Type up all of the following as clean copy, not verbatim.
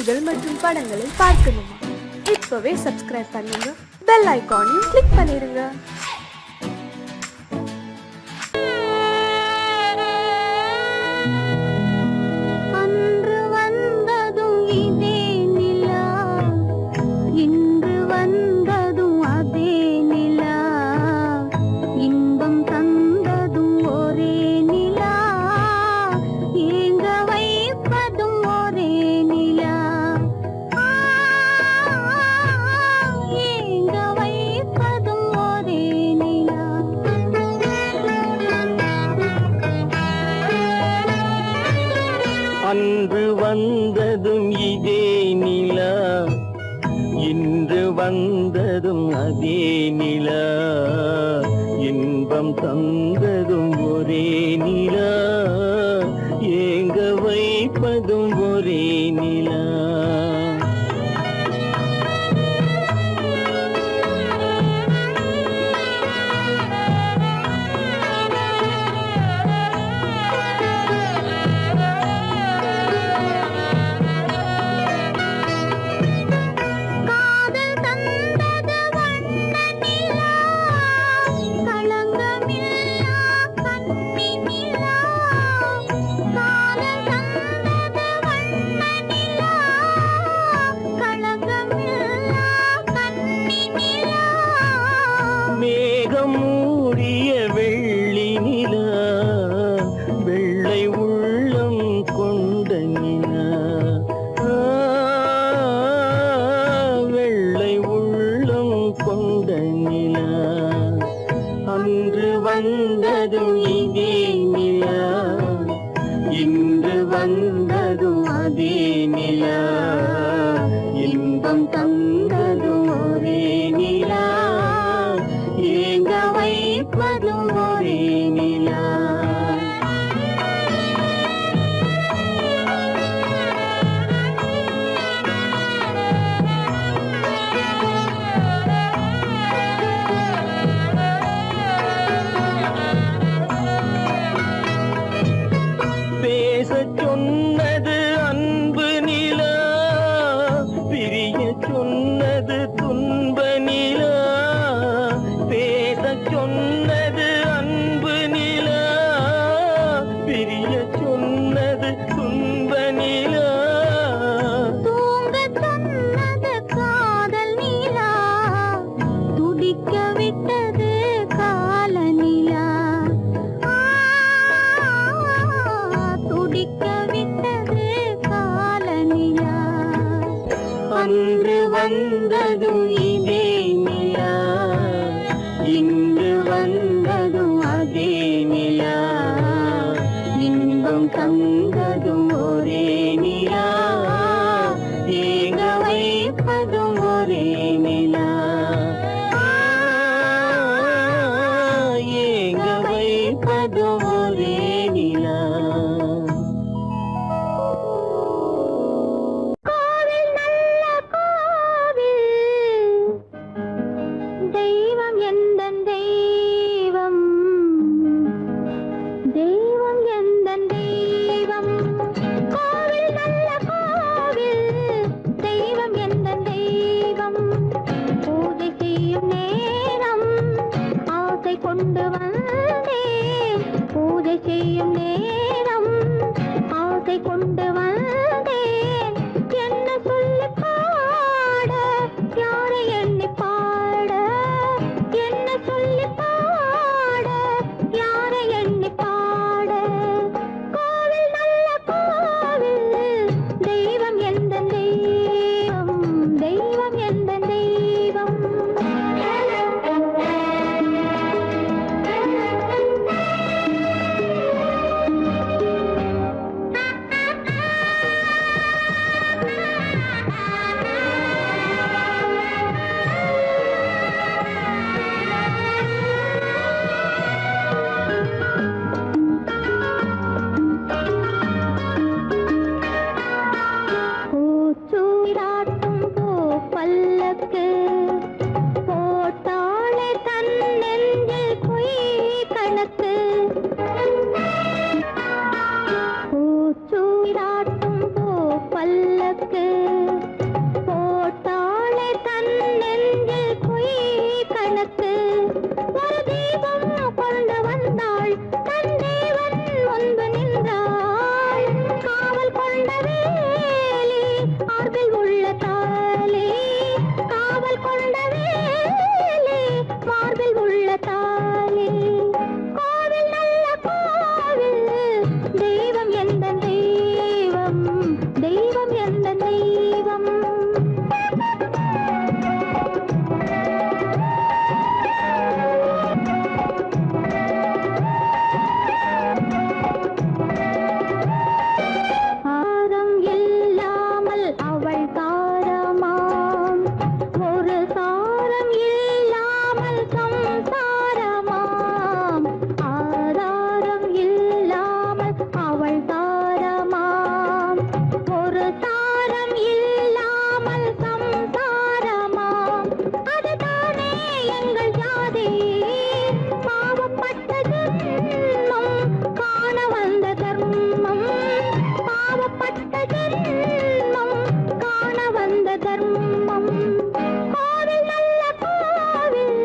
பாடல்கள் மற்றும் படங்களை பார்க்கணுமா? இப்பவே சப்ஸ்கிரைப் பண்ணுங்க, பெல் ஐகானையும் கிளிக் பண்ணிருங்க. அன்று வந்ததும் இதே நிலா, இன்று வந்ததும் அதே நிலா, இன்பம் தந்ததும் ஒரே நிலா, ஏங்க வைப்பதும் ஒரே நிலா. மேகம் மூடிய வெள்ளி நிலா, வெள்ளை உள்ளம் கொண்ட நிலா, வெள்ளை உள்ளம் கொண்ட நிலா. அன்று வந்ததும் இதே நிலா, இன்று வந்ததும் அதே நிலா, இன்பம் தந்ததும் ஒரே நிலா, ஏங்க வைப்பதும் ஒரே நிலா. பேசச் சொன்னது அன்பு நிலா, பிரிய சொன்னது துன்ப நிலா. பேசச் சொன்னது அன்பு நிலா, பிரிய சொன்னது துன்ப நிலா. தூங்கச் சொன்னது காதல் நிலா, துடிக்க விட்டது கால நிலா, துடிக்க விட்டது கால நிலா. அன்று வந்ததும் இதே நிலா, இன்று வந்ததும் அதே நிலா, இன்பம் தந்ததும் ஒரே நிலா, ஏங்க வைப்பதும் ஒரே நிலா, ஏங்க வைப்பதும் ஒரே நிலா. கோவில் நல்ல கோவில், கணக்கு போட்டாளே தன் நெஞ்சில் பொய் கணக்கு ஒரு தீபம் கொண்டு வந்தாள் தன் தேவன் முன்பு நின்றாள் காவல் கொண்ட வேலி மார்பில் உள்ள தாலி காவல் கொண்ட வேலி மார்பில் உள்ள தாலி கோவில் நல்ல கோவில் தெய்வம் எந்த தெய்வம் தெய்வம் எந்த தெய்வம் ஆரம் இல்லாமல் அவள் தாரமாம் ஒரு சாரம் இல்லாமல் சம்சாரமாம் ஆதாரம் இல்லாமல் அவள் தாரமாம் ஒரு சாரம் இல்லாமல் சம்சாரமாம் அதுதானே எங்கள் ஜாதி பாவப்பட்ட ஜென்மம் காண வந்த தர்மம் பாவப்பட்ட ஜென்மம் காண வந்த தர்மம் கோவில் நல்ல கோவில்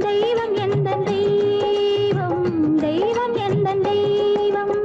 தெய்வம் எந்த தெய்வம் தெய்வம் எந்த தெய்வம்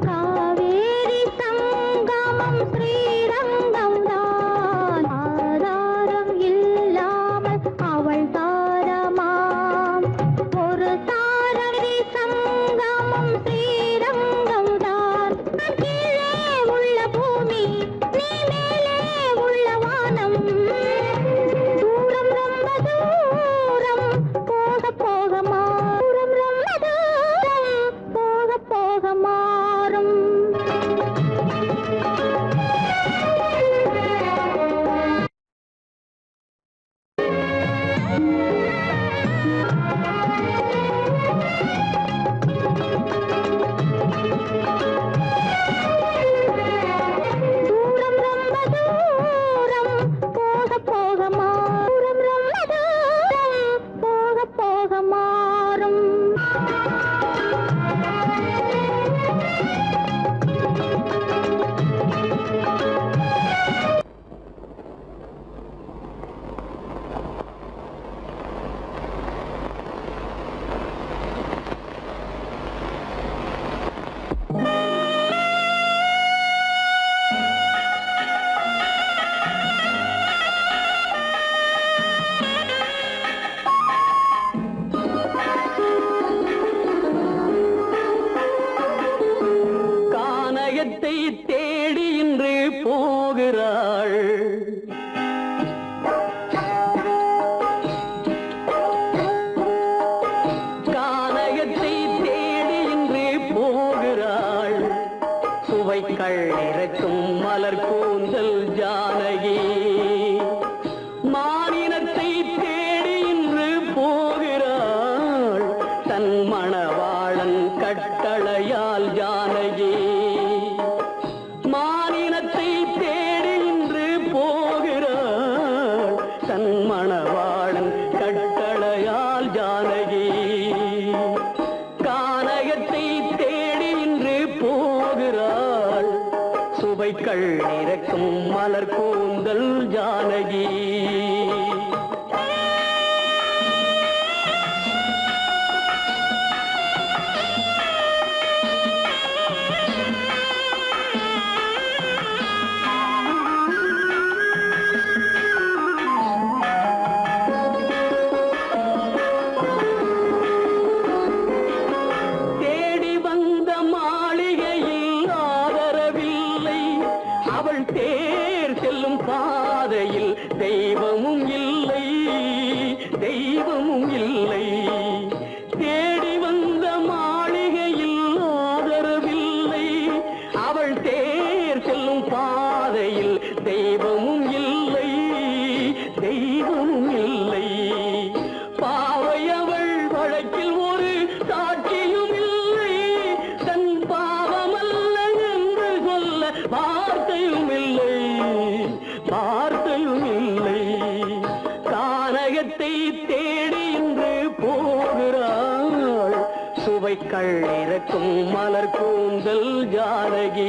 காவேரி சங்கமம் ஸ்ரீரங்கம் தான் ஆதாரம் இல்லாமல் அவள் தாரமாம் ஒரு தாரரி சங்கமம் ஸ்ரீரங்கம் தான் கீழே உள்ள பூமி நீ மேலே உள்ள வானம் தூரம் ரொம்ப தூரம் போக போக மாறும் ரொம்ப தூரம் போக போக மாறும் தூரம் ரொம்ப தூரம் போக போக மாறும் ரொம்ப தூரம் போக போக மாறும் கானகத்தை தேடி இன்று போகிறாள் கானகத்தை தேடி இன்று போகிறாள் சுவைக்கள் இறக்கும் மலர் கூந்தல் ஜானகி மானினத்தை தேடி இன்று போகிறாள் தன் மணவாளன் கட்டளையால் ஜானகி மானினத்தை தேடி இன்று போகிறாள் தன் மணவாளன் கட்டளையால் ஜானகி கானகத்தை தேடி இன்று போகிறாள் சுவைக்கள் இறக்கும் மலர் கூந்தல் ஜானகி தேடி வந்த மாளிகையில் ஆதரவில்லை அவள் தேர் செல்லும் பாதையில் தெய்வ சுவைக்கள் இறக்கும் மலர் கூந்தல் ஜானகி.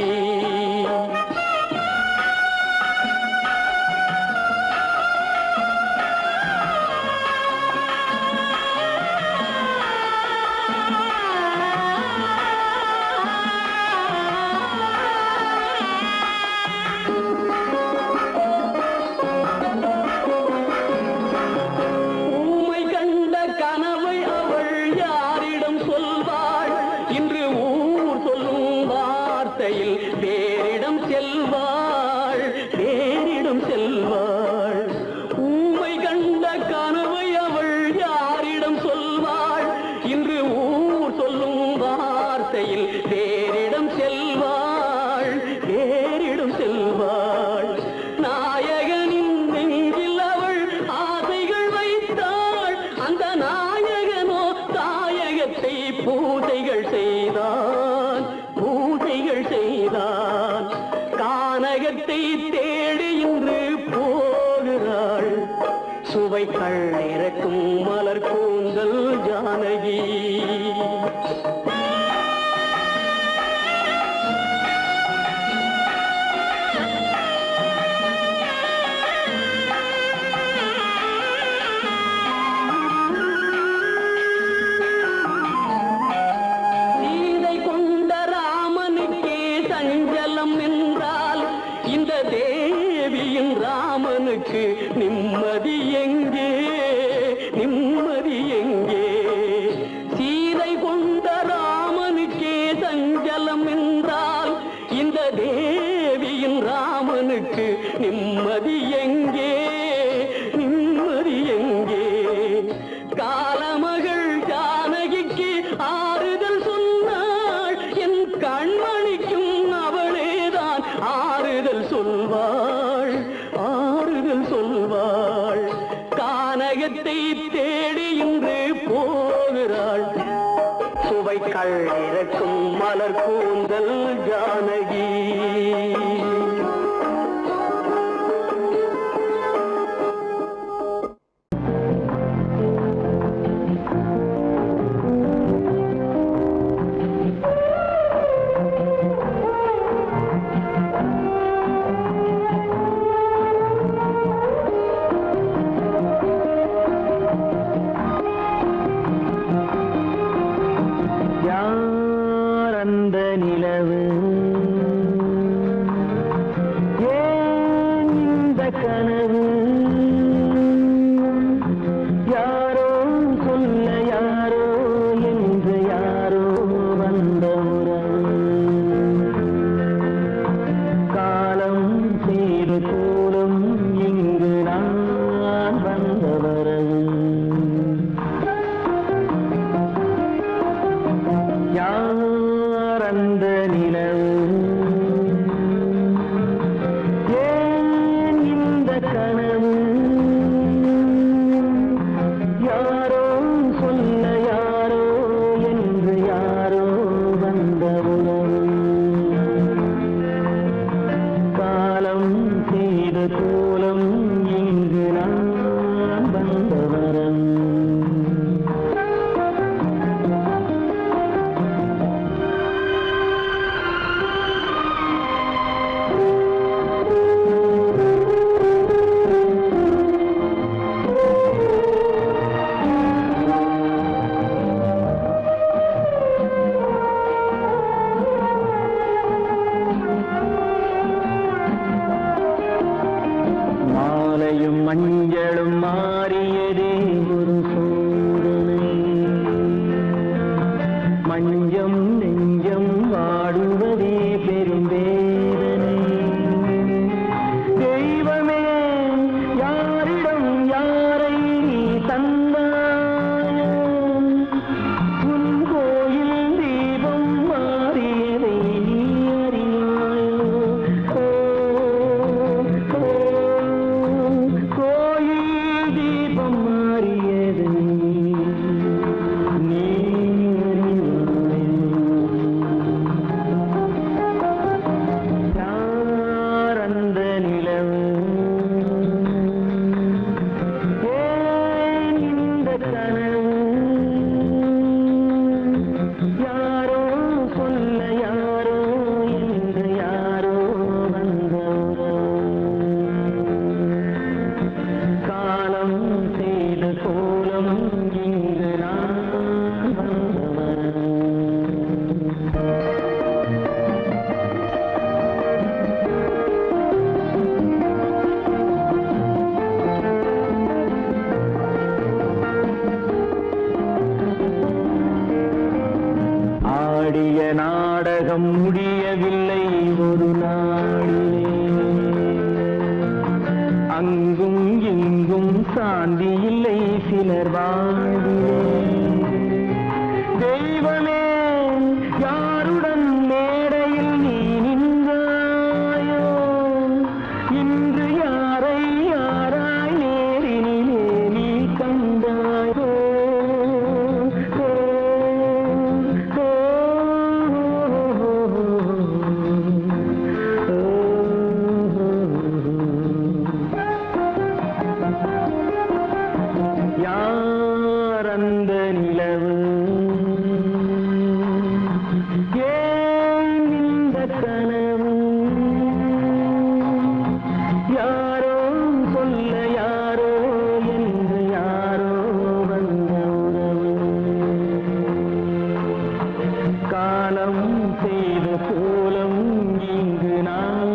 பூஜைகள் செய்தான் கானகத்தை தேடி இன்று போகிறாள். சுவைக்கள் இறக்கும் மலர் கூந்தல் ஜானகி. நிம்மதி எங்கே, நிம்மதி எங்கே? சீதை கொண்ட ராமனுக்கே சஞ்சலம் என்றால் இந்த தேவியின் ராமனுக்கு நிம்மதி எங்கே, நிம்மதி எங்கே? காலமகள் ஜானகிக்கு ஆறுதல் சொன்னாள், என் கண்மணிக்கும் அவளேதான் ஆறுதல் சொல்வாள், ஆறுதல் சொல்வாள். கானகத்தை தேடி இன்று போகிறாள். சுவைக்கள் இறக்கும் மலர் கூந்தல் ஜானகி. மஞ்சளும் மாறியதே ஒரு சோதனை. மஞ்சம் நெஞ்சம் வாடுவதே பெரும் வேதனை. தெய்வமே யாரிடம் யாரை தந்தாயோ, உன் கோயில் தீபம் மாறியதை நீ அறியாயோ. கோயில் தீபம் மாறியதை நீ அறியாயோ. ஆடிய நாடகம் முடியவில்லை ஒரு நாளிலே. அங்கும் இங்கும் சாந்தி இல்லை சிலர் வாழ்விலே. தெய்வமே யாருடன் மேடையில் நீ நின்றாயோ, இன்று யாரை யாராய் நேரினிலே நீ கண்டாயோ. யார் அந்த நிலவு, ஏன் இந்த கனவு, யாரோ சொல்ல யாரோ என்று யாரோ வந்த உறவு. காலம் செய்த கோலம் இங்கு நான்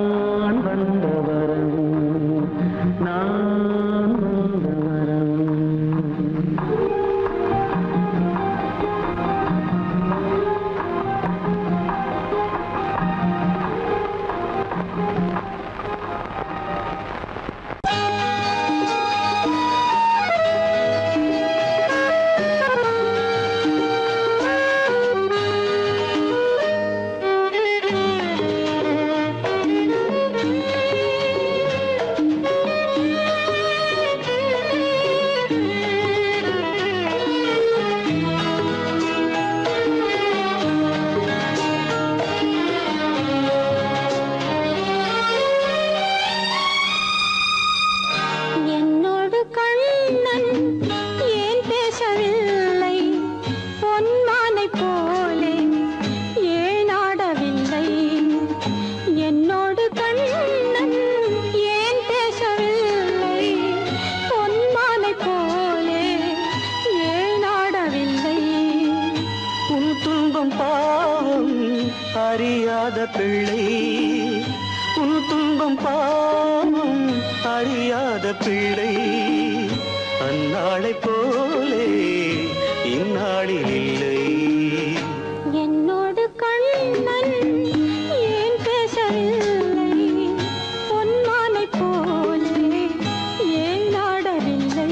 வந்த வரவு, நான் வந்த வரவு. என்னோடு கண்ணன் ஏன் பேசவில்லை, பொன்மானை போலே ஏன் ஆடவில்லை. என்னோடு கண்ணன் ஏன் பேசவில்லை, பொன்மானை போலே ஏன் ஆடவில்லை. உன் துன்பம் பாவம் அறியாத பிள்ளை, உன் துன்பம் பாவம் அறியாத பிள்ளை. அந்நாளை போலே இந்நாளில் இல்லை. என்னோடு கண்ணன் ஏன் பேசவில்லை, பொன்மானை போலே ஏன் ஆடவில்லை.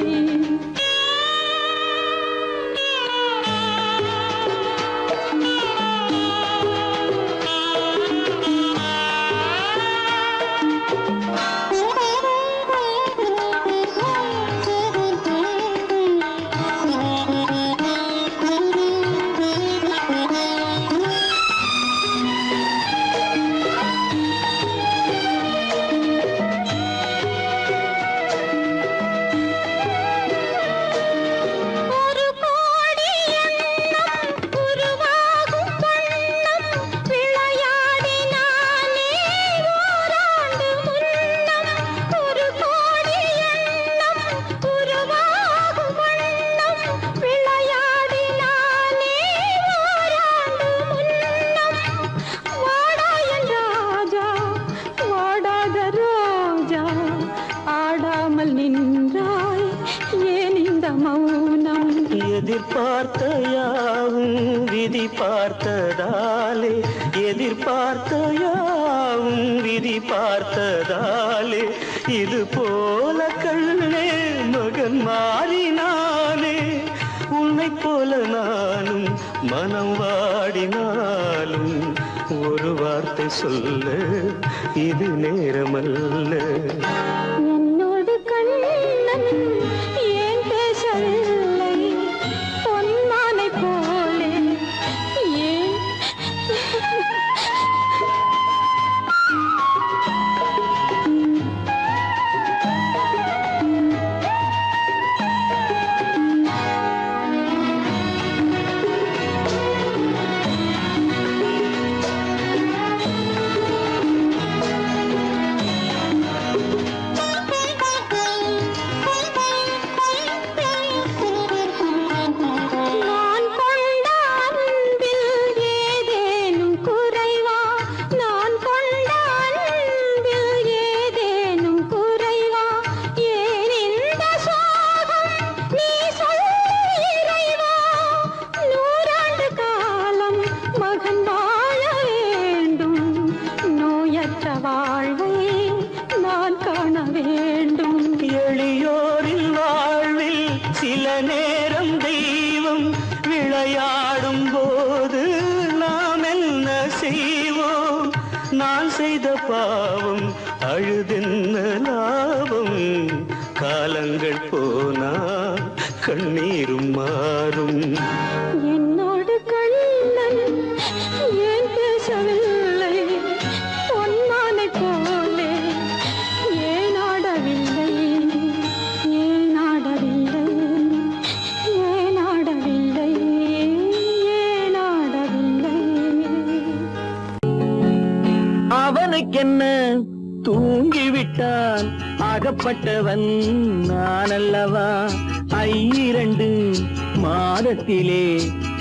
ஒரு கோடி எண்ணம் உருவாகும் வண்ணம் விளையாடினானே ஓராண்டு முன்னம். ஒரு கோடி எண்ணம் உருவாகும் வண்ணம் விளையாடினானே ஓராண்டு முன்னம். வாடா என் ராஜா, வாடாத ரோஜா, ஆடாமல் நின்றாய் ஏன் இந்த மௌனம். எதிர்பார்த்த யாவும் விதி பார்த்ததாலே, எதிர்பார்த்த யாவும் விதி பார்த்ததாலே, இது போல கண்ணே மகன் மாறினானே. உன்னை போல நானும் மனம் வாடினாலும் ஒரு வார்த்தை சொல்ல இது நேரமல்ல. என்னோடு கண்ணன் ஏன் பேசவில்லை, பொன்மானை போலே ஏன். மகன் வாழ வேண்டும், நோயற்ற வாழ்வை நான் காண வேண்டும். எளியோரின் வாழ்வில் சில நேரம் தெய்வம் விளையாடும் போது நாம் என்ன செய்வோம்? நான் செய்த பாவம் அழுதென்ன லாபம்? காலங்கள் போனா கண்ணீரும் மாறும். என்னோடு கண்ணன் ஏன் பேசவில்லை? பொன்மானை போலே ஏன் ஆடவில்லை? ஏன் ஆடவில்லை? ஏன் ஆடவில்லை? ஏன் ஆடவில்லை? அவனுக்கென்ன தூங்கிவிட்டான், அகப்பட்டவன் நான் அல்லவா? 2 மாதத்திலே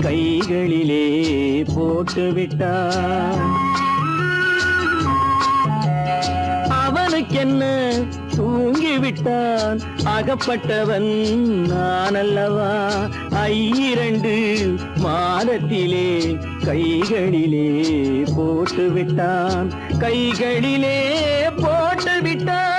கைகளிலே போட்டு விட்டான். அவனுக்கென்ன தூங்கிவிட்டான், அகப்பட்டவன் நான் அல்லவா? 2 மாதத்திலே கைகளிலே போட்டு விட்டான், கைகளிலே போட்டு விட்டான்.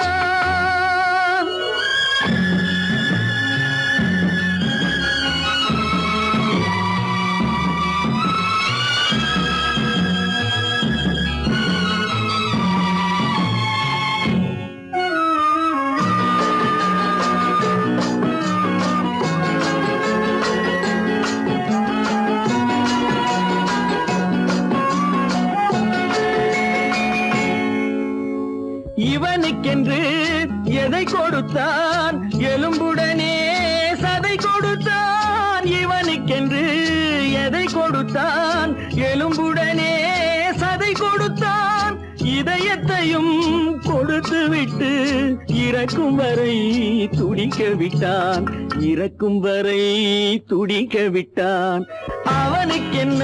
இவனுக்கென்று எதை கொடுத்தான், எலும்புடனே சதை கொடுத்தான். இவனுக்கென்று எதை கொடுத்தான், எலும்புடனே சதை கொடுத்தான். இதயத்தையும் கொடுத்து விட்டு இறக்கும் வரை துடிக்க விட்டான், இறக்கும் வரை துடிக்க விட்டான். அவனுக்கென்ன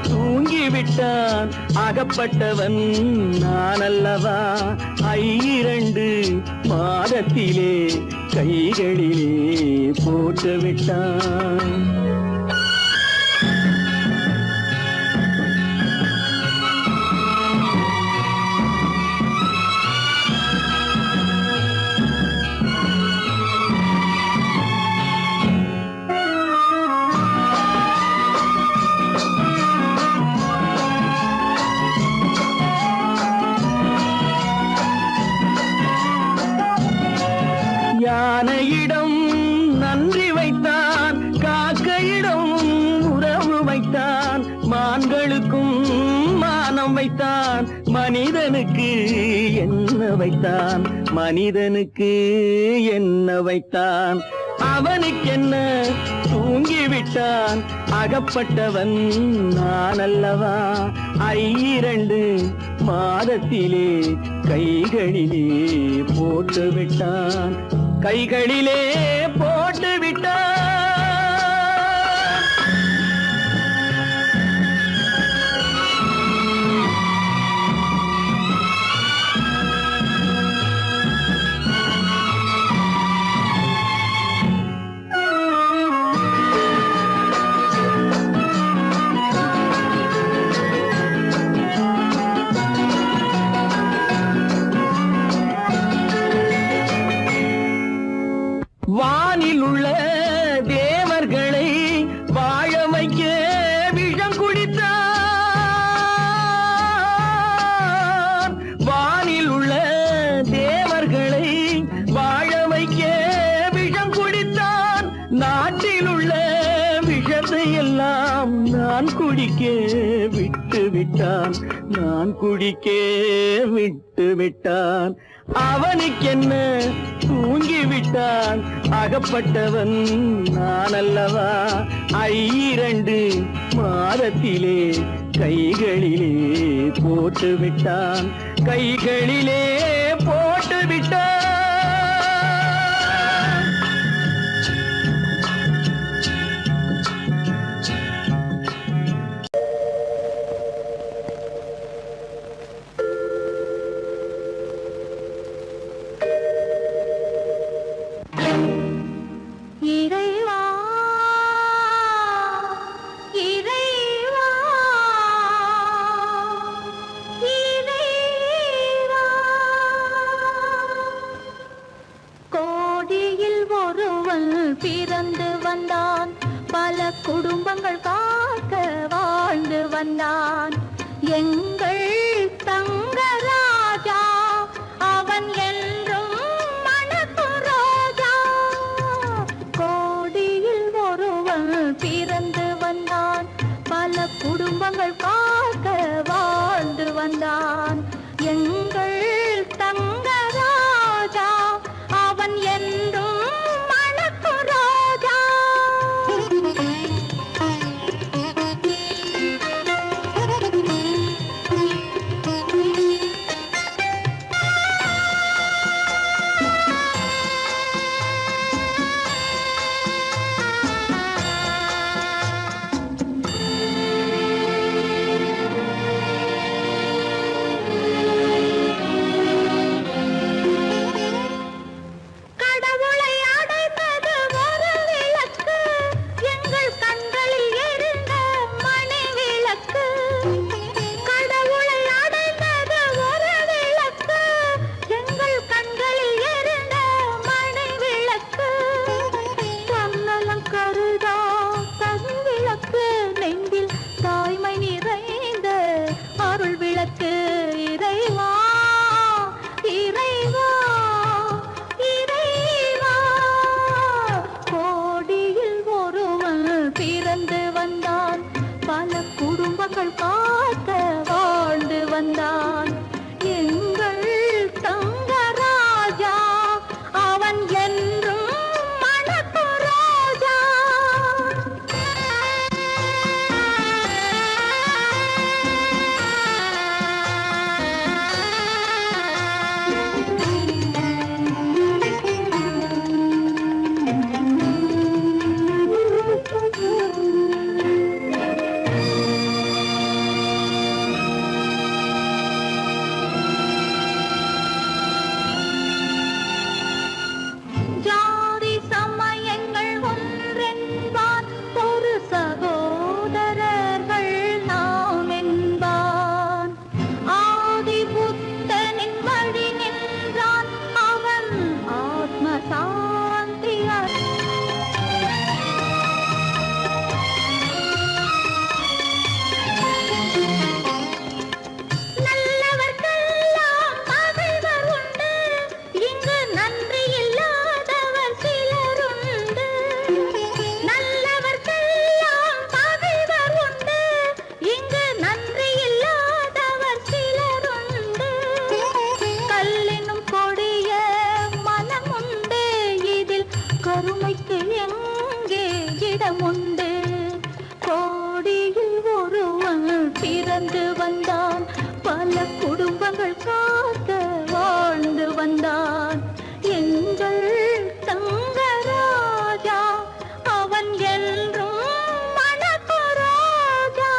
தூங்கிவிட்டான், அகப்பட்டவன் நான் அல்லவா? 2 மாதத்திலே கைகளிலே போட்டு விட்டான். யானையிடம் நன்றி வைத்தான், காக்கையிடம் உறவு வைத்தான். மான்களுக்கும் மானம் வைத்தான், மனிதனுக்கு என்ன வைத்தான்? மனிதனுக்கு என்ன வைத்தான்? அவனுக்கென்ன தூங்கிவிட்டான், அகப்பட்டவன் நான் அல்லவா? 2 மாதத்திலே கைகளிலே போட்டு விட்டான், கைகளிலே போட்டு விட்டான். வானில் உள்ள தேவர்களை வாழ வைக்க விஷம் குடித்தான். வானில் உள்ள தேவர்களை வாழ வைக்க விஷம் குடித்தான். நாட்டில் உள்ள விஷத்தை எல்லாம் நான் குடிக்க விட்டு விட்டான், நான் குடிக்க விட்டு விட்டான். அவனுக்கென்ன தூங்கிவிட்டான், அகப்பட்டவன் நான் அல்லவா? 2 மாதத்திலே கைகளிலே போட்டு விட்டான், கைகளிலே போட்டு விட்டான். இறைவா, இறைவா, குடும்பங்கள் காக்க வாழ்ந்து வந்தான் எங்கள் தங்கராஜா. அவன் என்றும் மணக்கு ரோஜா. கோடியில் ஒருவன் பிறந்து வந்தான், பல குடும்பங்கள் காக்க வாழ்ந்து வந்தான் எங்கள் தங்கராஜா. அவன் என்றும் மணக்கு ரோஜா. கடவுளை அடைந்தது ஒரு விளக்கு, எங்கள் கண்களில் எரிந்த மணி விளக்கு. கடவுளை அடைந்தது ஒரு விளக்கு, எங்கள் கண்களில் எரிந்த மணி விளக்கு. தன்னலம் கருதா தன் விளக்கு, நெஞ்சில் தாய்மை நிறைந்த அருள் விளக்கு. இறைவா இறைவா இறைவா. கோடியில் ஒருவன் பிறந்து வந்தான், பல குடும்பங்கள் காக்க வாழ்ந்து வந்தான் எங்கள் தங்கராஜா. அவன் என்றும் மணக்கு ரோஜா. ஜாதி சமயங்கள் ஒன்றென்பான், ஒரு சகோதரர்கள் நாம் என்பான். ஆதி புத்தனின் வழி நின்றான், அவன் ஆத்ம சாந்தி நல்லவர்க்கெல்லாம் பகைவர் உண்டு, இங்கு நன்றி இல்லாதவர் சிலருண்டு. நல்லவர்க்கெல்லாம் பகைவர் உண்டு, இங்கு நன்றி இல்லாதவர் சிலருண்டு. கல்லினும் கொடிய மனம் உண்டு, இதில் கருமைக்கு எங்கே இடமுண்டு. கோடியில் ஒருவன் பிறந்து வந்தான், பல குடும்பங்கள் காக்க வாழ்ந்து வந்தான் எங்கள் தங்கராஜா. அவன் என்றும் மணக்கு ரோஜா.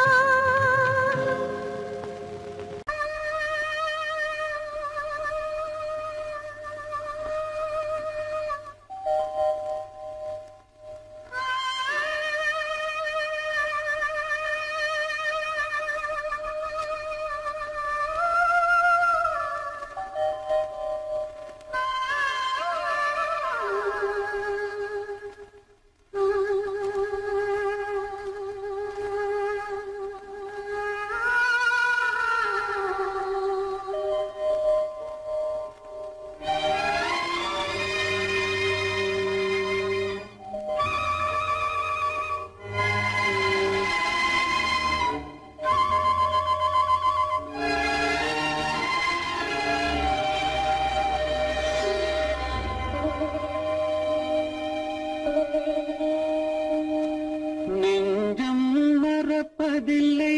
நெஞ்சம் மறப்பதில்லை,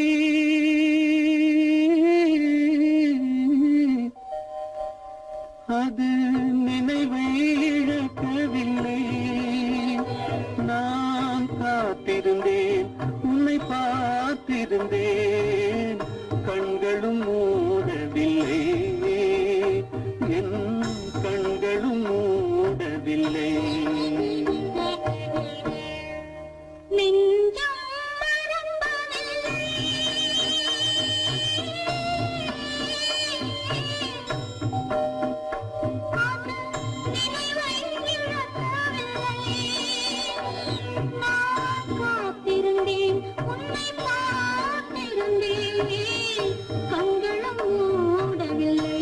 அது நினைவை இழக்கவில்லை. நான் காத்திருந்தேன், உன்னை பார்த்திருந்தேன், கண்களும் மூடவில்லை, என் கண்களும் மூடவில்லை. நெஞ்சம் மறப்பதில்லை, அது நினைவை இழக்கவில்லை. நான் காத்திருந்தேன், கண்களும் மூடவில்லை,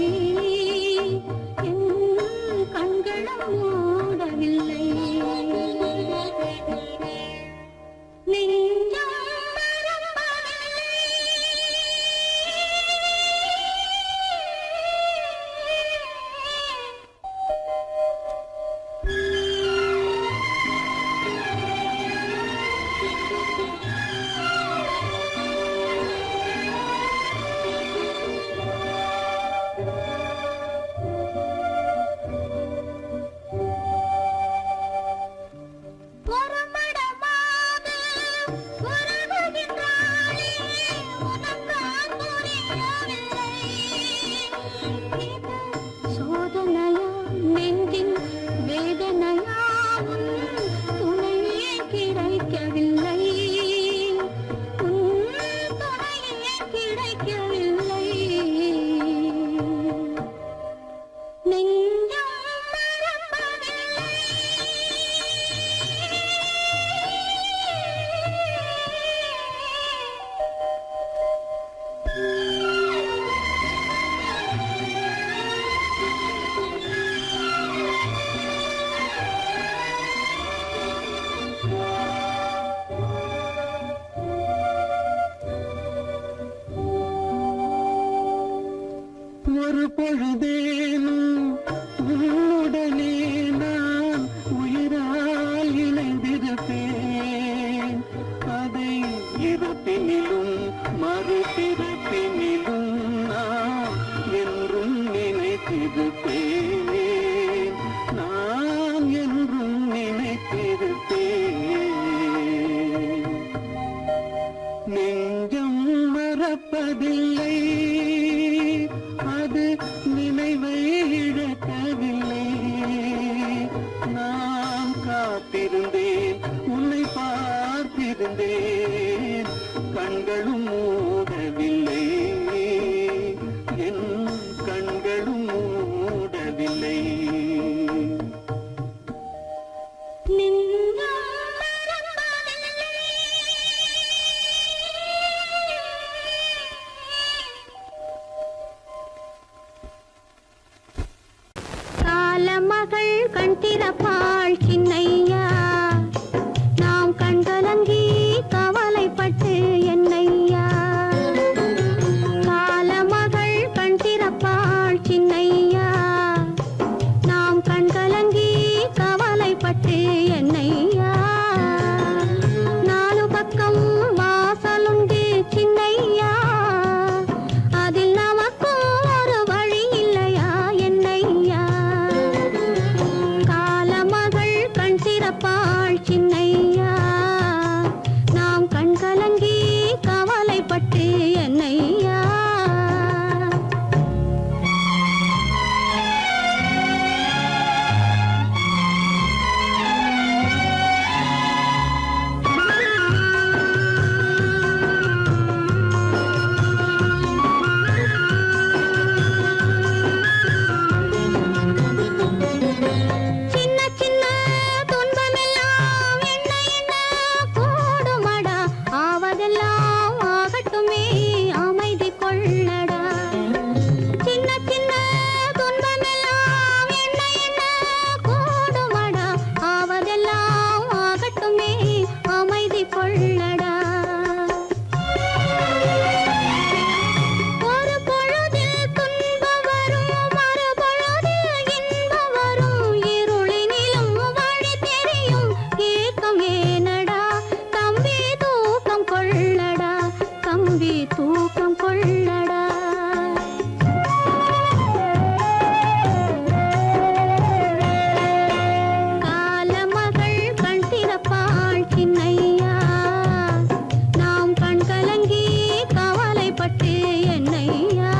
என் கண்களும் மூடவில்லை. நெஞ்சம் ஒரு பொழுதேனும் உன்னுடனே நான் உயிரால் இணைந்திருப்பேன். அதை இருப்பினிலும் மறுபிறப்பினிலும் நான் என்றும் நினைத்திருப்பேன். நான் என்றும் நினைத்திருப்பேன். நெஞ்சம் மறப்பதில்லை, அது நினைவை இழக்கவில்லை. நான் காத்திருந்தேன், உன்னை பார்த்திருந்தேன், கண்களும் மூடவில்லை, என் கண்களும் மூடவில்லை. மகள் கண் திறப்பாள் சின்னையா, நாம் கண்கலங்கி கவலைப்பட்டு என்னையா. காலமகள் கண் திறப்பாள் சின்னையா, நாம் கண்கலங்கி கவலைப்பட்டு என்னையா. நாலு பக்கம் வாசலுண்டு சின்னையா, அதில் நமக்கும் ஒரு வழி இல்லையா என்னையா. காலமகள் கண் திறப்பாள் சின்னையா, நாம் கண்கலங்கி கவலைப்பட்டு என்னையா. சின்ன சின்ன துன்பமெல்லாம் என்ன என்ன கூடுமடா, ஆவதெல்லாம் ஆகட்டுமே அமைதி கொள்ளடா. சின்ன சின்ன துன்பமெல்லாம் என்ன என்ன கூடுமடா, ஆவதெல்லாம் ஆகட்டுமே அமைதி கொள்ளடா. ஒரு பொழுதில் துன்பம் வரும், மறுபொழுதில் இன்பம் வரும், இருளினிலும் வழி தெரியும், ஏக்கம் ஏனடா தம்பி தூக்கம் கொள்ளடா, தம்பி தூக்கம் கொள்ளடா. காலமகள் கண் திறப்பாள் சின்னையா, நாம் கண் கலங்கி கவலைப்பட்டு என்னையா.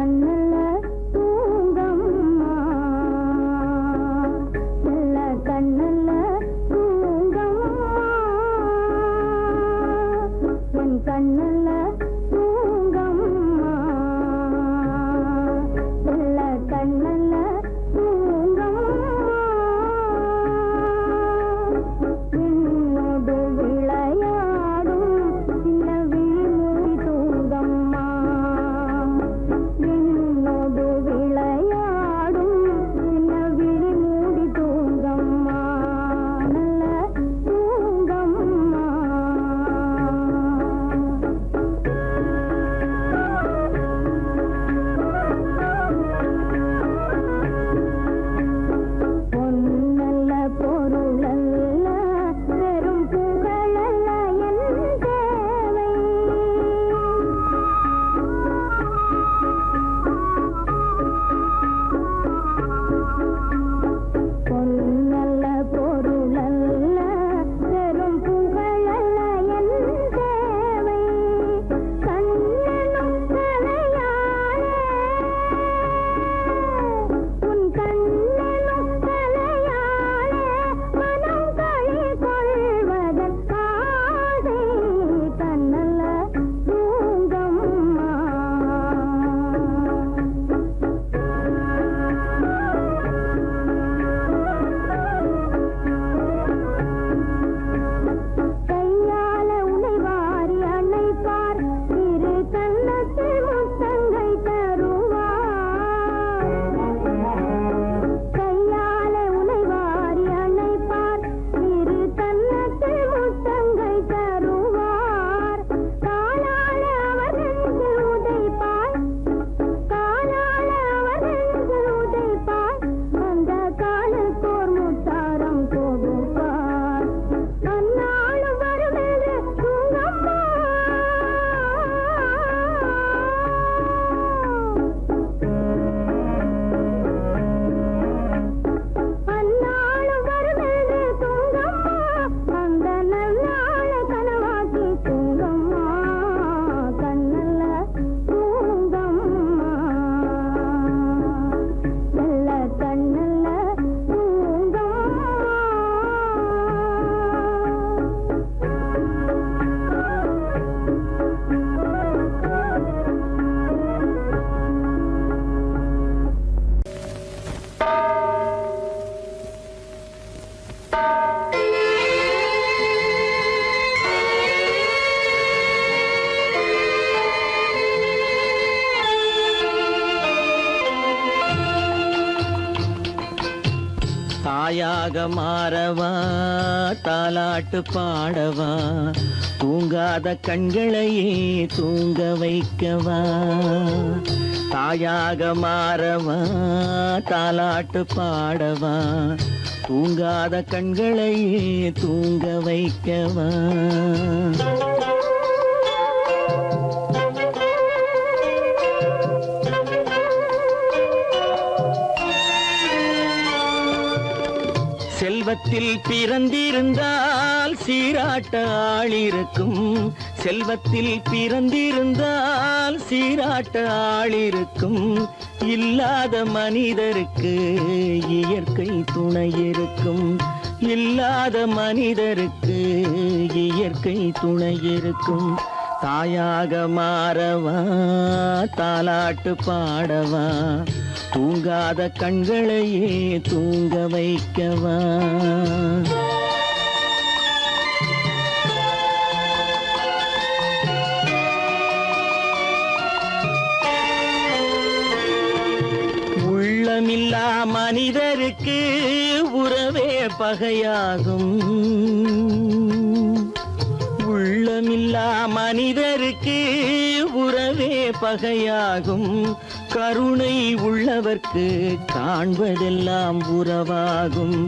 கண்ணல்ல தூங்கம்மா நல்ல கண்ணல்ல தூங்கம்மா என் கண்ணல்ல தூங்கம்மா நல்ல கண்ணல்ல தூங்கம்மா என்னோடு விளையாடும் சின்ன விழிமொழி தூங்கம்மா என்னோடு விளையாடும் சின்ன விழிமூடி தூங்கம்மா நல்ல தூங்கம்மா பொன்னல்ல பொருளல்ல வெறும் புகழல்ல என் தேவை பொன்னல்ல பொருளல்ல வெறும் புகழல்ல என் தேவை கண்ணனும் தலையாளே உன் கண்ணனும் தலையாளே மனம் களி கொள்வதன் ஆசை கண்ணல்ல தூங்கம்மா கையால உனை வாரி அணைப்பார் இரு கண்ணத்தில் முத்தங்கள் தருவார் கையால உனை வாரி அணைப்பார் இரு கண்ணத்தில் முத்தங்கள் தருவார் காலால அவர் நெஞ்சில் உதைப்பார் காலால அவர் நெஞ்சில் உதைப்பார் அந்த காலுக்கோர் முத்தாரம் கொடுப்பார் அந்நாளும் வருமென்று தூங்கம்மா அந்நாளும் வருமென்று தூங்கம்மா அந்த நன்னாள கனவாக்கி தூங்கம்மா கண்ணல்ல தூங்கம்மா நல்ல கண்ணல்ல தூங்கம்மா தாயாக மாறவா தாலாட்டு பாடவா தூங்காத கண்களையே தூங்க வைக்கவா தாயாக மாறவா தாலாட்டு பாடவா தூங்காத கண்களையே தூங்க வைக்கவா செல்வத்தில் பிறந்திருந்தால் சீராட்ட ஆள் இருக்கும் செல்வத்தில் பிறந்திருந்தால் சீராட்ட ஆள் இருக்கும் இல்லாத மனிதருக்கு இயற்கை துணை இருக்கும் இல்லாத மனிதருக்கு இயற்கை துணை இருக்கும் தாயாக மாறவா தாலாட்டு பாடவா தூங்காத கண்களையே தூங்க வைக்கவா உள்ளமில்லா மனிதருக்கு உறவே பகையாகும் உள்ளமில்லா மனிதருக்கு உறவே பகையாகும் கருணை உள்ளவர்க்கு காண்பதெல்லாம் உறவாகும்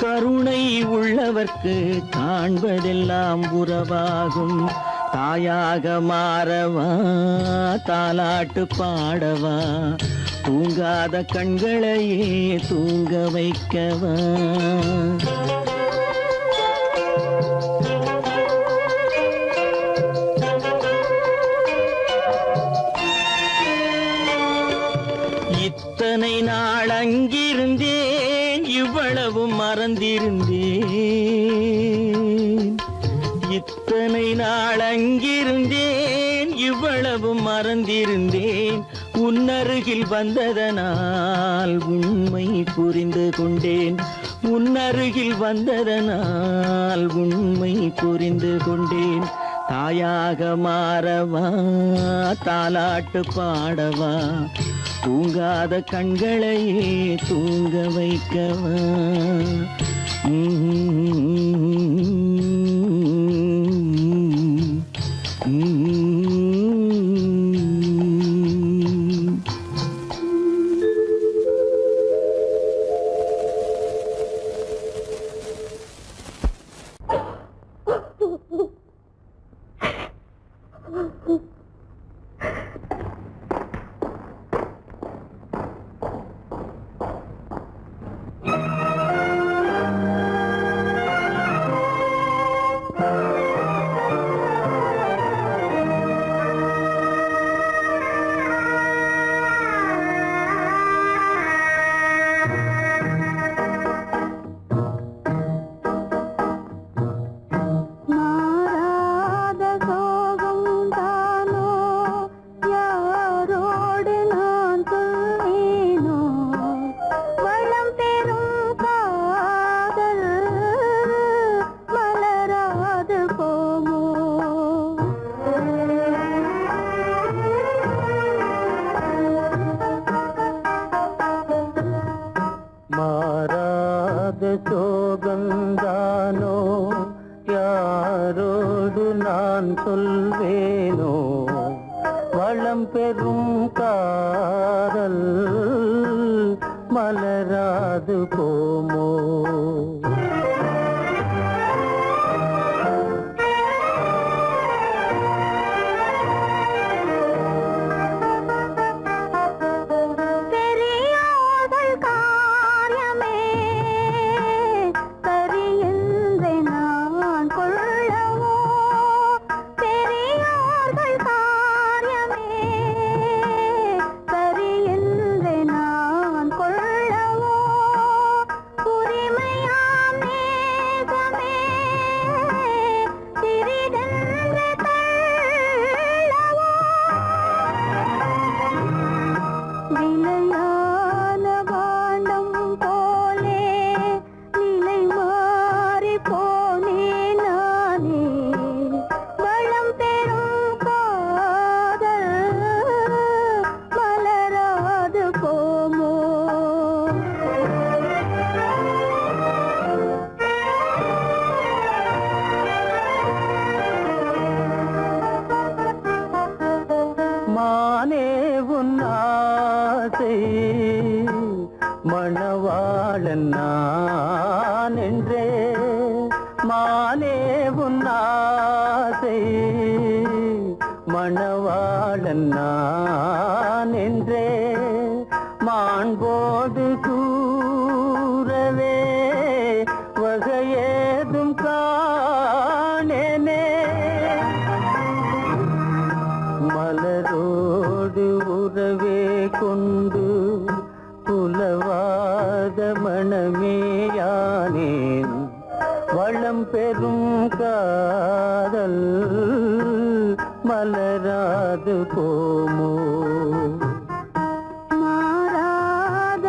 கருணை உள்ளவர்க்கு காண்பதெல்லாம் உறவாகும் தாயாக மாறவா தாலாட்டு பாடவா தூங்காத கண்களையே தூங்க வைக்கவா இத்தனை நாள் அங்கிருந்தேன் இவ்வளவு மறந்திருந்தேன். இத்தனை நாள் அங்கிருந்தேன் இவ்வளவு மறந்திருந்தேன். உன்னருகில் வந்ததனால் உண்மை புரிந்து கொண்டேன். உன்னருகில் வந்ததனால் உண்மை புரிந்து கொண்டேன். தாயாக மாறவா தாலாட்டு பாடவா தூங்காத கண்களையே தூங்க வைக்கவா. சோகந்தானோ யாரோடு நான் சொல்வேனோ வளம் பெறும் காதல் மலராது போமோ. மணவாளன் நான் என்றே மானே உன் ஆசை மணவாளன் நான் என்றே மாண்போடு கூறவே வகையேதும் காணேனே. மலரோடு உறவே கொண்டு புலவாத மணமேயானேன் வளம் பெறும் காதல் மலராது போமோ. மாறாத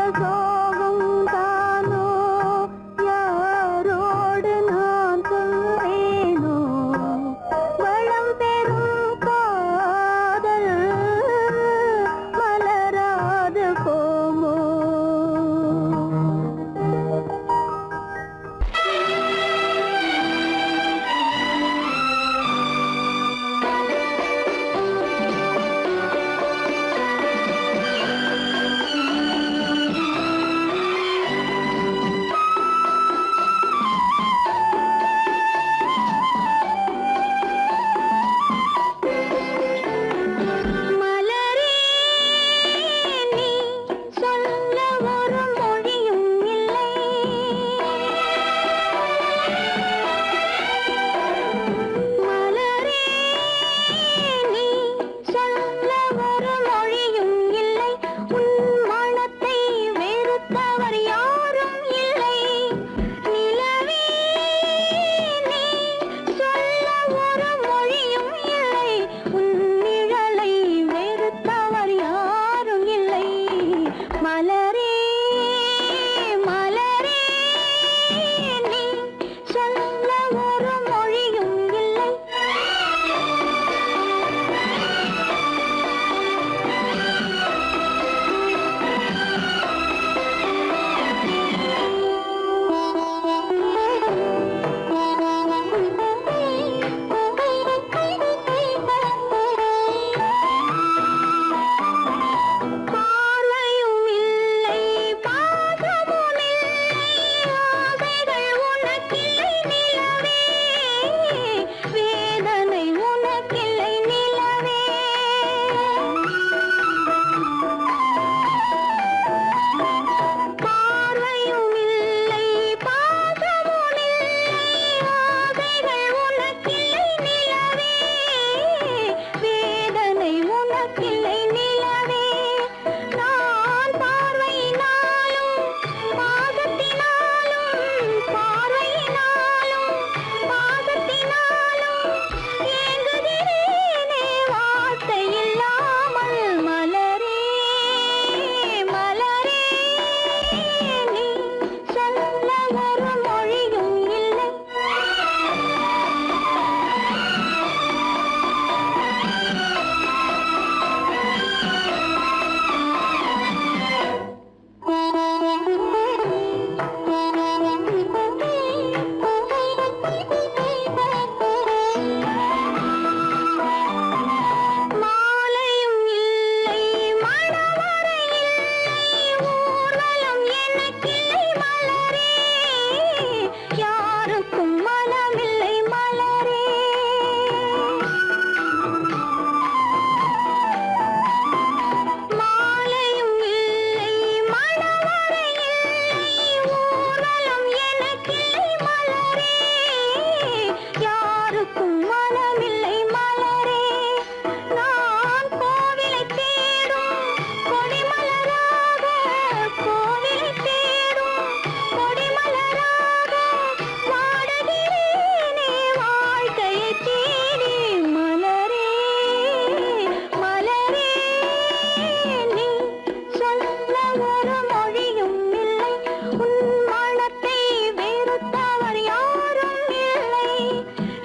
ஒரு மொழியும் இல்லை உன் மனத்தை வெறுத்தவர் யாரும் இல்லை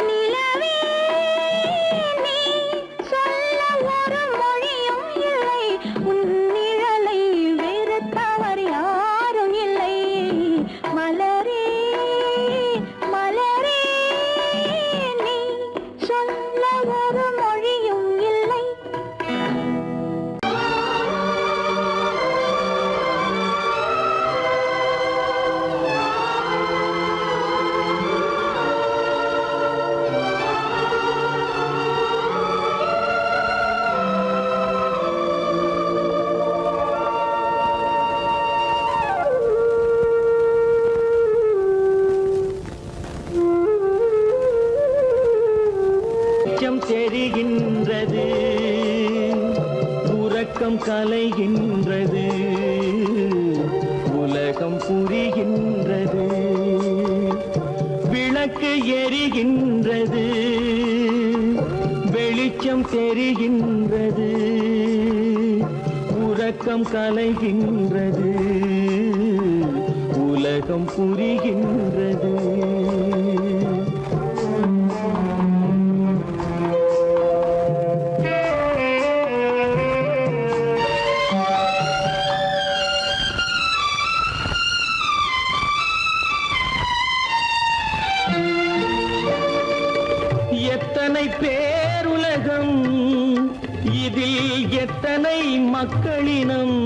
நிலவே நீ சொல்ல ஒரு மொழியும் இல்லை உன் நிழலை வெறுத்தவர் யாரும் இல்லை மலரே மலரே நீ சொல்ல ஒரு மொழியும் இல்லை வெளிச்சம் தெரிகின்றது உறக்கம் கலைகின்றது உலகம் புரிகின்றது விளக்கு எரிகின்றது வெளிச்சம் தெரிகின்றது உறக்கம் கலைகின்றது உலகம் புரிகின்றது எத்தனை பேருலகம் இதில் எத்தனை மக்களினம்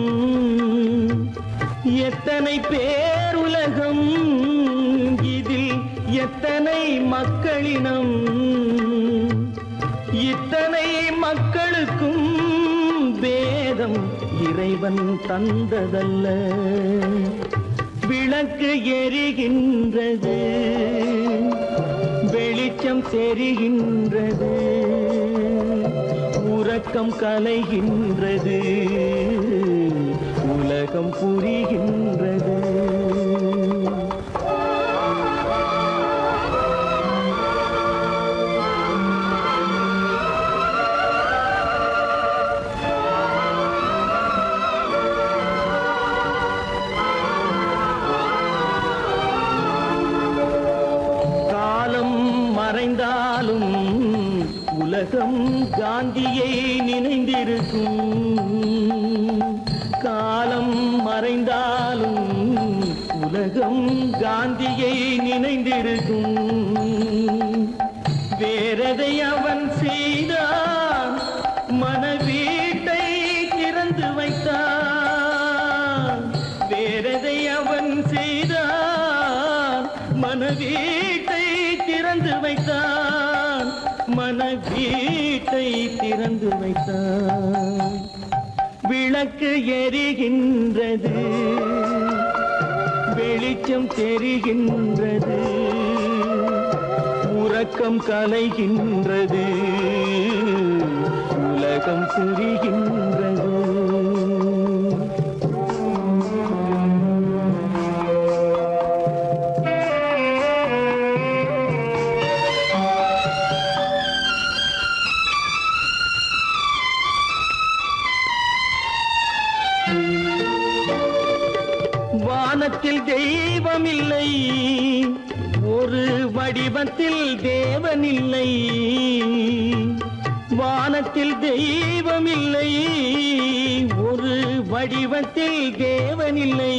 எத்தனை பேருலகம் இதில் எத்தனை மக்களினம் இத்தனை மக்களுக்கும் வேதம் இறைவன் தந்ததல்ல விளக்கு எரிகின்றது வெளிச்சம் தெரிகின்றது உறக்கம் கலைகின்றது உலகம் புரிகின்றது மறைந்தாலும் உலகம் காந்தியை நினைந்திருக்கும் காலம் மறைந்தாலும் உலகம் காந்தியை நினைந்திருக்கும் வேறதை அவன் செய்தான் மனவீட்டை திறந்து வைத்தான் வேறதை அவன் செய்தான் மனவீட்டை திறந்து வைத்தான் மனவீட்டை திறந்து வைத்தான் விளக்கு எரிகின்றது வெளிச்சம் தெரிகின்றது உறக்கம் கலைகின்றது உலகம் புரிகின்றது வானத்தில் தெய்வம் இல்லை ஒரு வடிவத்தில் தேவன் இல்லை வானத்தில் தெய்வம் இல்லை ஒரு வடிவத்தில் தேவன் இல்லை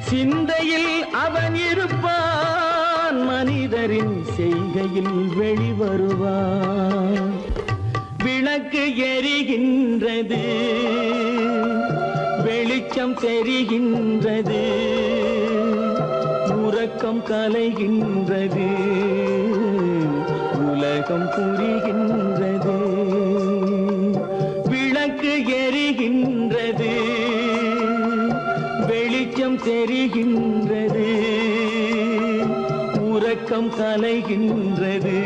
சிந்தையில் அவன் இருப்பான் மனிதரின் செய்கையில் வெளிவருவான் விளக்கு எரிகின்றது வெளிச்சம் தெரிகின்றது உறக்கம் கலைகின்றது உலகம் புரிகின்றது விளக்கு எரிகின்றது வெளிச்சம் தெரிகின்றது உறக்கம் கலைகின்றது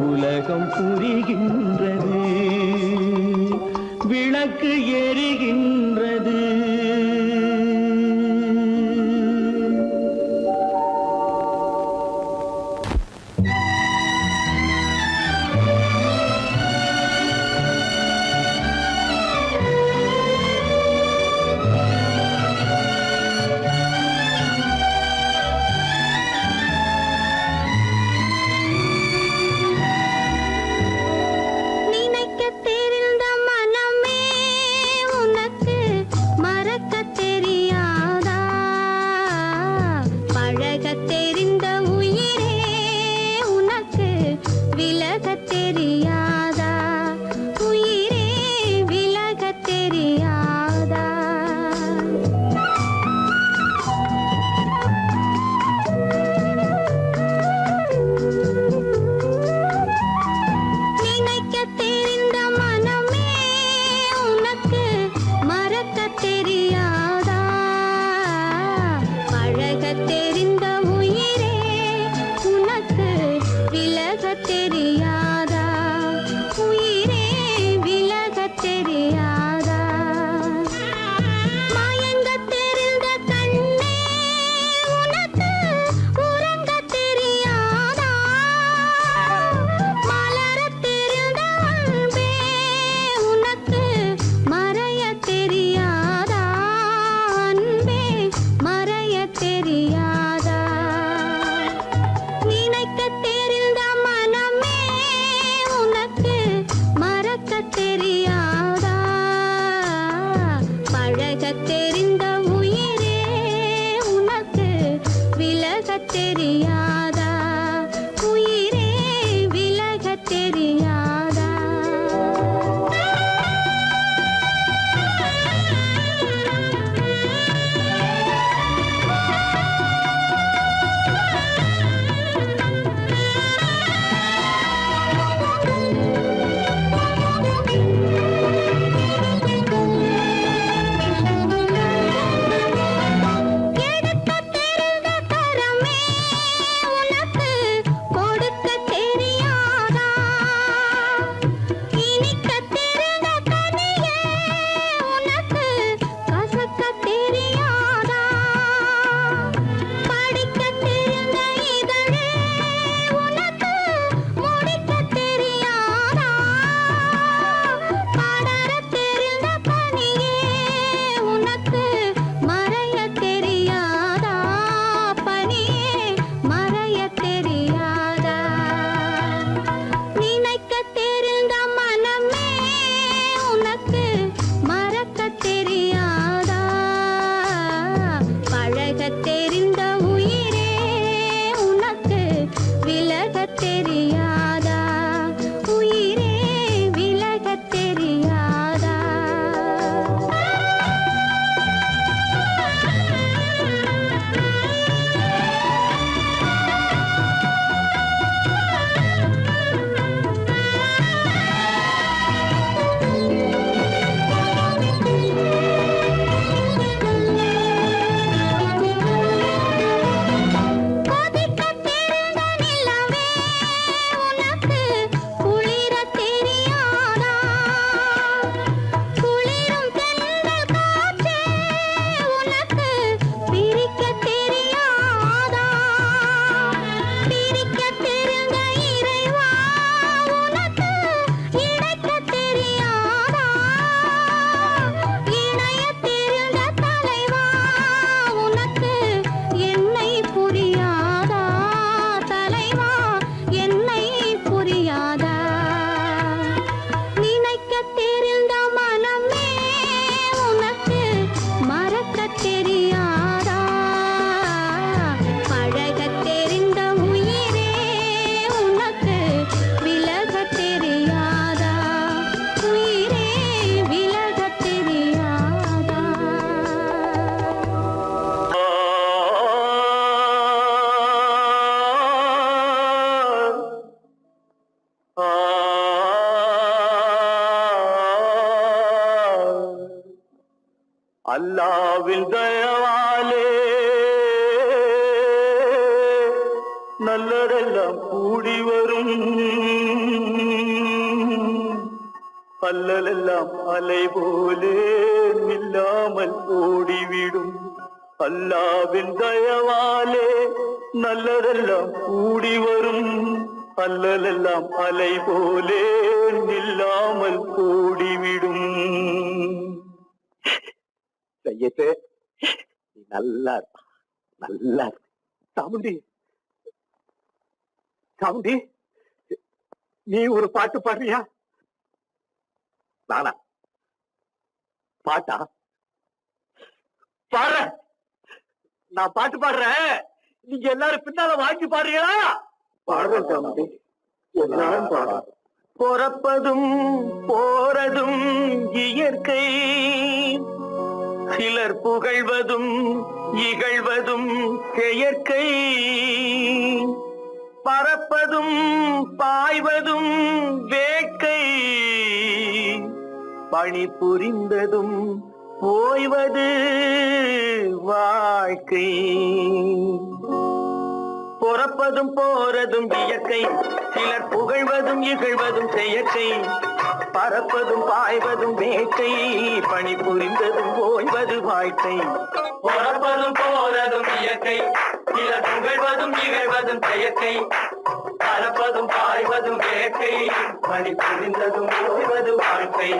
உலகம் புரிகின்றது விளக்கு எரிகின்றது அல்லாவின் தயவாலே நல்லதெல்லாம் கூடி வரும், அல்லலெல்லாம் அலை போலே நில்லாமல் ஓடிவிடும். அல்லாவின் தயவாலே நல்லதெல்லாம் கூடி வரும், அல்லலெல்லாம் அலை போலே நில்லாமல் ஓடிவிடும். செய்யத்தே நல்லா நல்லா சாமுண்டி, சாமுண்டி நீ ஒரு பாட்டு பாடுறியா? நானா பாட்டா பாடுற? நான் பாட்டு பாடுறேன், நீங்க எல்லாரும் பின்னால வாங்கி பாடுறீங்களா? பாடுறேன் சாமுண்டி, எல்லாரும் பாடுற. பிறப்பதும் போறதும் இயற்கை, சிலர் புகழ்வதும் இகழ்வதும் செயற்கை. பறப்பதும் பாய்வதும் வேட்கை, பணி புரிந்ததும் ஓய்வது வாழ்க்கை. பிறப்பதும் போறதும் இயற்கை, சிலர் புகழ்வதும் இகழ்வதும் செயற்கை. பறப்பதும் பாய்வதும் வேட்கை, பணி புரிந்ததும் ஓய்வது வாழ்க்கை. பிறப்பதும் போறதும் இயற்கை, சிலர் புகழ்வதும் இகழ்வதும் செயற்கை. பறப்பதும் பாய்வதும் வேட்கை, பணி புரிந்ததும் ஓய்வது வாழ்க்கை.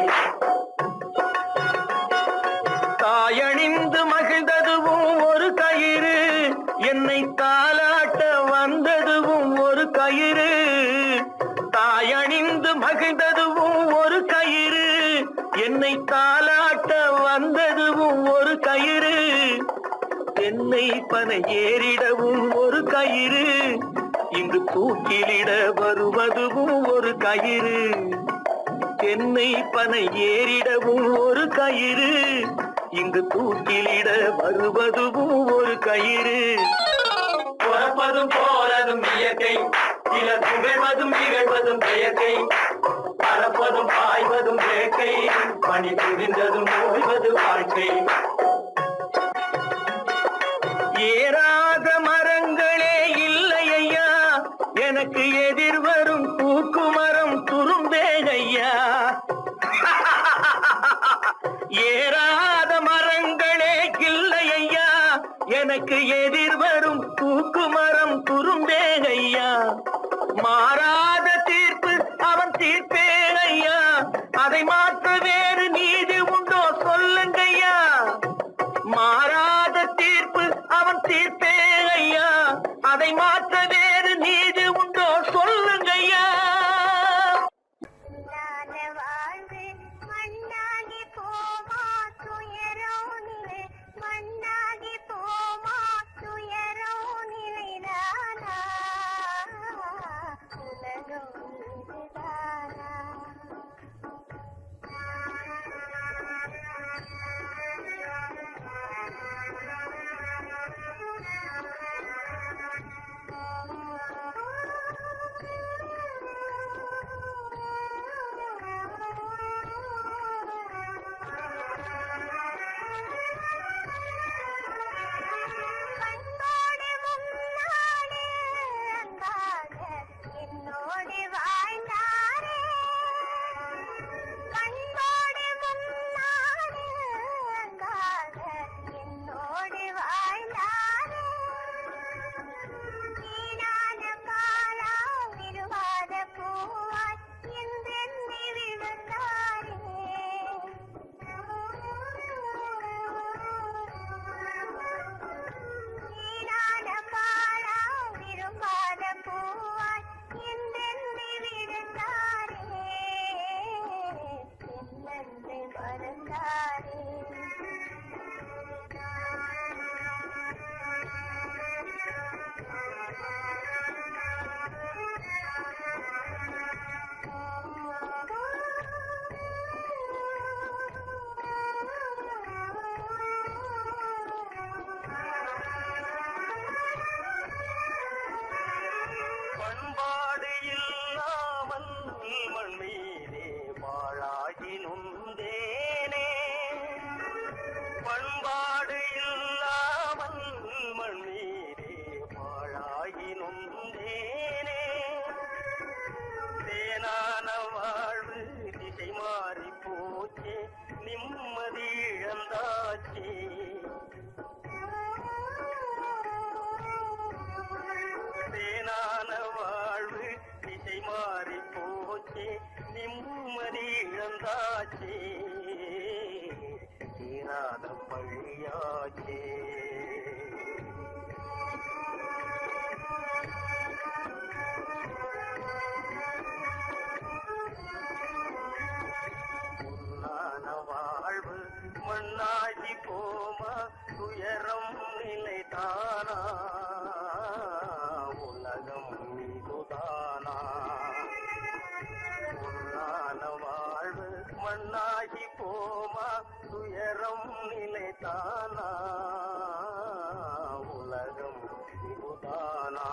தாயணிந்து மகிழ்ந்ததுவும் ஒரு கயிறு, என்னை தாலாட்ட வந்ததுவும் ஒரு கயிறு. தாயணிந்து மகிழ்ந்ததுவும் ஒரு கயிறு, என்னை தாலாட்ட வந்ததுவும் ஒரு கயிறு. என்னை பனை ஏறிடவும் ஒரு கயிறு, இங்கு தூக்கிலிட வருவதுவும் ஒரு கயிறு. என்னை பனை ஏறிடவும் ஒரு கயிறு, இங்கு தூக்கிலிட வருவதுவும் ஒரு கயிறு. பிறப்பதும் போறதும் இயற்கை, சிலர் புகழ்வதும் இகழ்வதும் செயற்கை. பறப்பதும் பாய்வதும் வேட்கை, பணி புரிந்ததும் ஓய்வது வாழ்க்கை. ஏறாத மரங்களே இல்லை ஐயா, எனக்கு எதிர் வரும் பூக்குமரம் துரும்பேகையா. ஏறாத மரங்களே இல்லை ஐயா, எனக்கு எதிர் வரும் பூக்குமரம் துரும்பேகையா. மாறாத தீர்ப்பு அவன் தீர்ப்பே ஐயா, அதை மாற்ற வேறு நீதி உண்டோ சொல்லுங்கய்யா. மாறாத தீர்ப்பு அவன் தீர்ப்பே ஐயா, அதை மாற்ற வேறு நீதி உண்டோ சொல்லுங்கய்யா. வாழ்வு மண்ணாகி போமா துயரோ நிலை, மண்ணாகி போமா துயரோ நிலைதானா உலகம் இழந்தாச்சே. தேனான வாழ்வு திசை மாறி போச்சே, நிம்மதி இழந்தாச்சே, தீராத பழியாச்சே. வாழ்வு மண்ணாகி போமா, துயரம் நிலைதானா, உலகம் இதுதானா. பொன்னான வாழ்வு மண்ணாகி போமா, துயரம் நிலைதானா, உலகம் இதுதானா.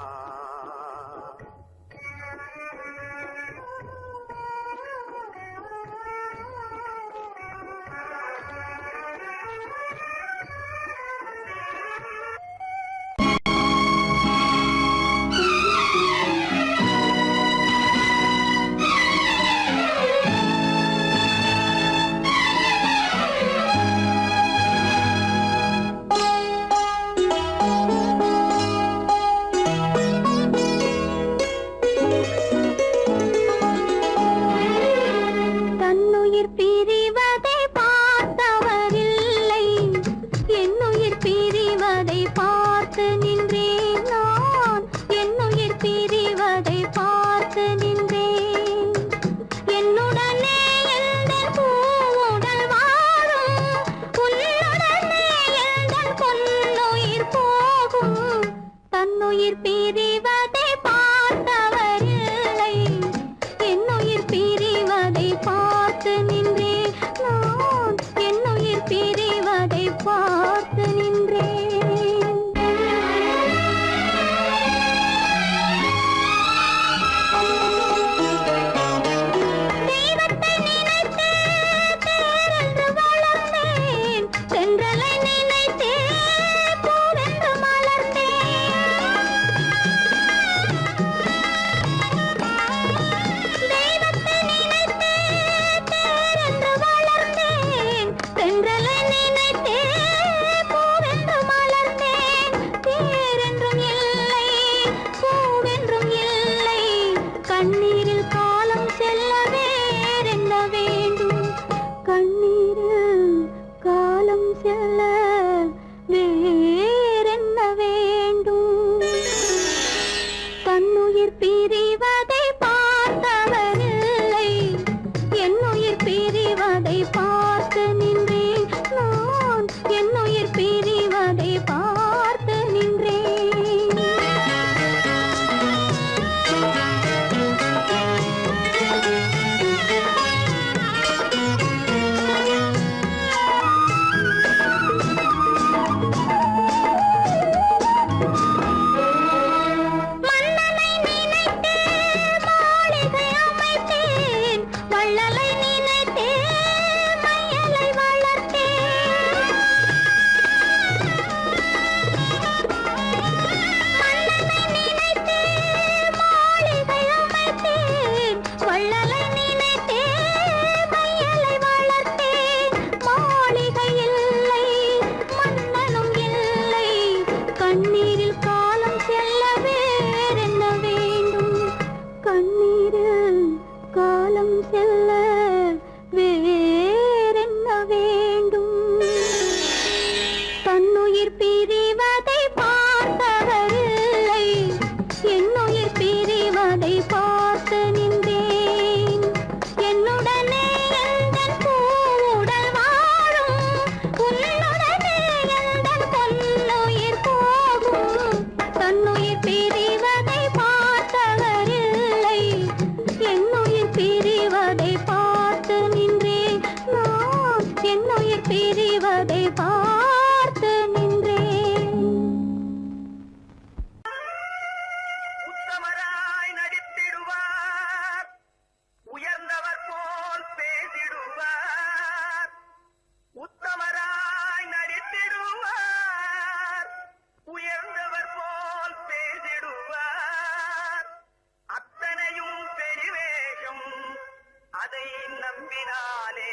அதை நம்பினாலே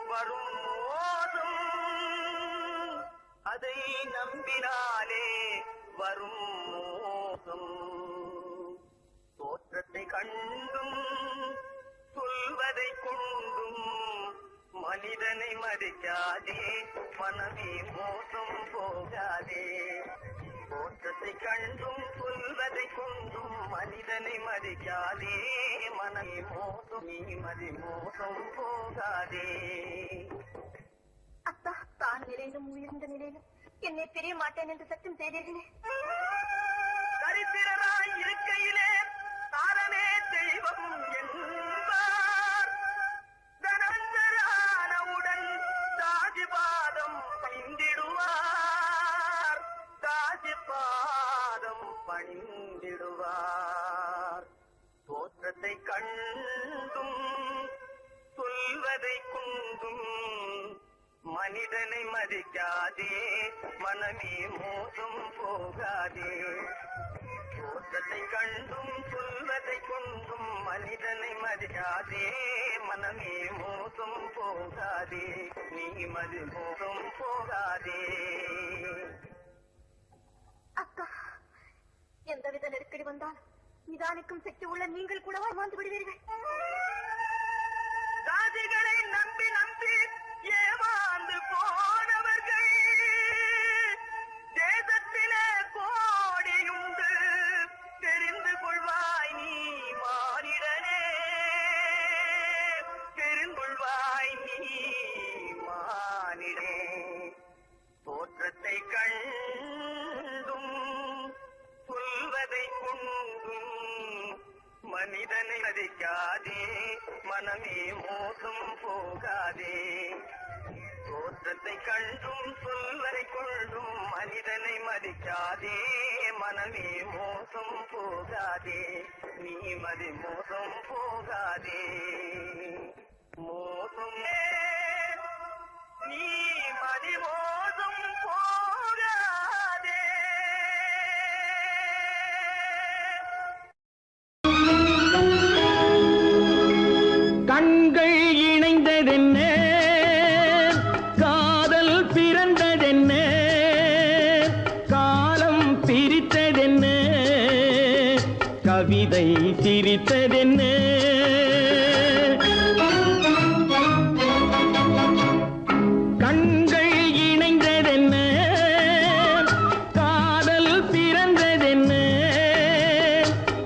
வரும் மோசம் நம்பினாலே வரும் மோசம் தோற்றத்தை கண்டும் சொல்வதை கொண்டும் மனிதனை மதிக்காதே மனமே மோசம் போகாதே தோற்றத்தை கண்டும் சொல்வதை கொண்டும் மனிதனை மதிக்காதே மனமே மோசம் நீ மோசம் போகாதே. அத்தா தான் நிலையிலும் உயர்ந்த நிலையிலும் என்னை தெரிய மாட்டேன் என்று சத்தம் செய்தீர்களே. தரித்திரராய் இருக்கையிலே தாரமே தெய்வம் என்பார் தனந்தரானவுடன் தாஜிபாதம் பணிந்திடுவார் தாஜிபாதம் பணிந்திடுவார் தோற்றத்தை கண்டும் சொல்வதை கொண்டும் மனிதனை மதிக்காதே மனமே மோசம் போகாதே தோற்றத்தை கண்டும் சொல்வதை கொண்டும் மனிதனை மதிக்காதே மனமே மோசம் போகாதே நீ மோசம் போகாதே. அக்கா எந்தவித நெருக்கடி வந்தால் நிதானிக்கும் சக்தி உள்ள நீங்கள் கூட வாழ்ந்து விடுவீர்கள். சாதிகளை நம்பி நம்பி ஏமாந்து போனவர்கள் தேசத்திலே கோடியுண்டு தெரிந்து கொள்வாய் நீ மானிடனே தெரிந்து கொள்வாய் நீ மானிடே தோற்றத்தை கண்டும் சொல்வதை கொண்டும் மனிதனை மதிக்காதே மனமே மோசம் போகாதே தோற்றத்தை கண்டும் சொல்வதை கொண்டும் மனிதனை மதிக்காதே மனமே மோசம் போகாதே நீ மோசம் போகாதே மோசம் நீ மோசம் போகாதே. கண்கள் இணைந்ததென்ன காதல் பிறந்ததென்ன காலம் பிரித்ததென்ன கவிதை சிரித்ததென்ன கண்கள் இணைந்ததென்ன காதல் பிறந்ததென்ன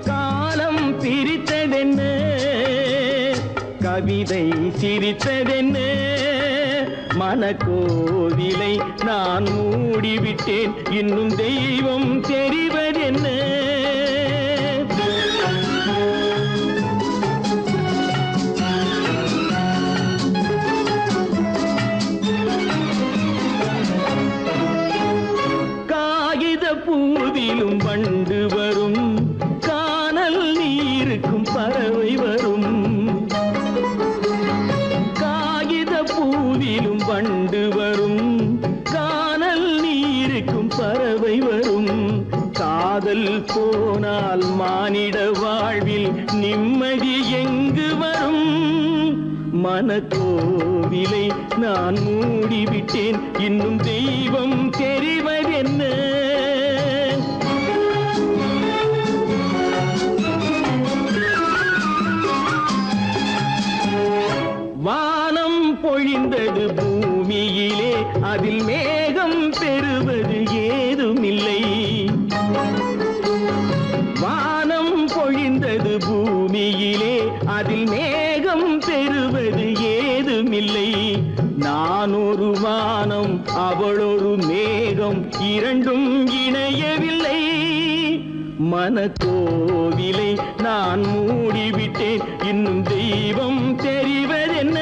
காலம் பிரித்ததென்ன கவிதை சிரித்ததென்ன மனக்கோவிலை நான் மூடிவிட்டேன் இன்னும் தெய்வம் தெரிவதென்ன காகித பூவிலும் வண்டு வரும் கானல் நீருக்கும் பறவை வரும் பூவிலும் வண்டு வரும் கானல் நீருக்கும் பறவை வரும் காதல் போனால் மானிட வாழ்வில் நிம்மதி எங்கு வரும் மனக்கோவிலை நான் மூடிவிட்டேன் இன்னும் தெய்வம் தெரிவதென்ன வானம் பொழிந்தது பூமியிலே அதில் மேகம் பெறுவது ஏதுமில்லை வானம் பொழிந்தது பூமியிலே அதில் மேகம் பெறுவது ஏதுமில்லை நான் ஒரு வானம் அவளொரு மேகம் இரண்டும் இணையவில்லை மனக்கோவிலை நான் மூடிவிட்டேன் இன்னும் தெய்வம் தெரிவதென்ன